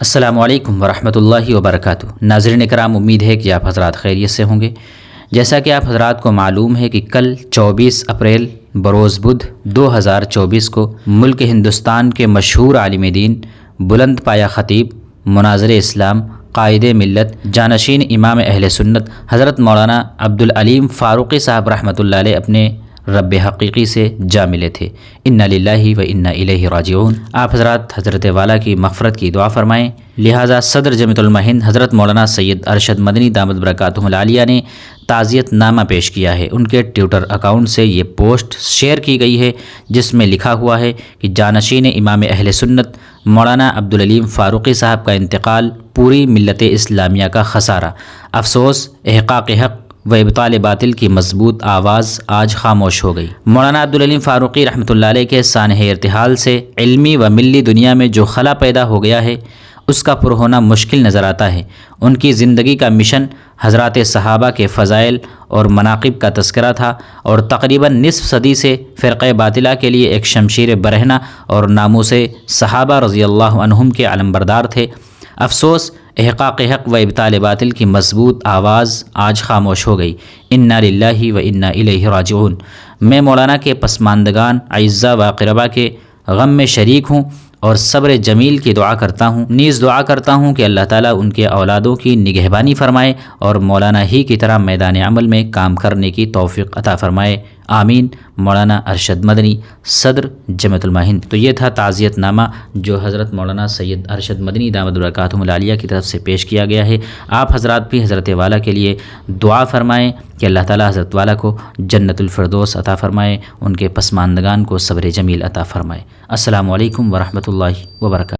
السلام علیکم ورحمۃ اللہ وبرکاتہ۔ ناظرین کرام، امید ہے کہ آپ حضرات خیریت سے ہوں گے۔ جیسا کہ آپ حضرات کو معلوم ہے کہ کل 24 اپریل بروز بدھ 2024 کو ملک ہندوستان کے مشہور عالم دین، بلند پایہ خطیب، مناظر اسلام، قائد ملت، جانشین امام اہل سنت حضرت مولانا عبدالعلیم فاروقی صاحب رحمۃ اللہ علیہ اپنے رب حقیقی سے جا ملے تھے۔ انا للہ و انا الیہ راجعون۔ آپ حضرات حضرت والا کی مغفرت کی دعا فرمائیں۔ لہٰذا صدر جمیعۃ الملت ہند حضرت مولانا سید ارشد مدنی دامت برکاتہ العالیہ نے تعزیت نامہ پیش کیا ہے۔ ان کے ٹویٹر اکاؤنٹ سے یہ پوسٹ شیئر کی گئی ہے، جس میں لکھا ہوا ہے کہ جانشین امام اہل سنت مولانا عبدالعلیم فاروقی صاحب کا انتقال پوری ملت اسلامیہ کا خسارہ، افسوس، احقاق حق و ابطال باطل کی مضبوط آواز آج خاموش ہو گئی۔ مولانا عبدالعلیم فاروقی رحمۃ اللہ علیہ کے سانحہ ارتحال سے علمی و ملی دنیا میں جو خلا پیدا ہو گیا ہے، اس کا پر ہونا مشکل نظر آتا ہے۔ ان کی زندگی کا مشن حضرات صحابہ کے فضائل اور مناقب کا تذکرہ تھا، اور تقریباً نصف صدی سے فرقہ باطلہ کے لیے ایک شمشیر برہنہ اور ناموس صحابہ رضی اللہ عنہم کے علمبردار تھے۔ افسوس، احقاق حق و ابطال باطل کی مضبوط آواز آج خاموش ہو گئی۔ انا للہ و انا الیہ راجعون۔ میں مولانا کے پسماندگان اعزاء و اقرباء کے غم میں شریک ہوں اور صبر جمیل کی دعا کرتا ہوں، نیز دعا کرتا ہوں کہ اللہ تعالیٰ ان کے اولادوں کی نگہبانی فرمائے اور مولانا ہی کی طرح میدان عمل میں کام کرنے کی توفیق عطا فرمائے، آمین۔ مولانا ارشد مدنی، صدر جمیعۃ الملت ہند۔ تو یہ تھا تعزیت نامہ جو حضرت مولانا سید ارشد مدنی دامت برکاتہ العالیہ کی طرف سے پیش کیا گیا ہے۔ آپ حضرات بھی حضرت والا کے لیے دعا فرمائیں کہ اللہ تعالیٰ حضرت والا کو جنت الفردوس عطا فرمائے، ان کے پسماندگان کو صبر جمیل عطا فرمائے۔ السلام علیکم ورحمۃ اللہ وبرکاتہ۔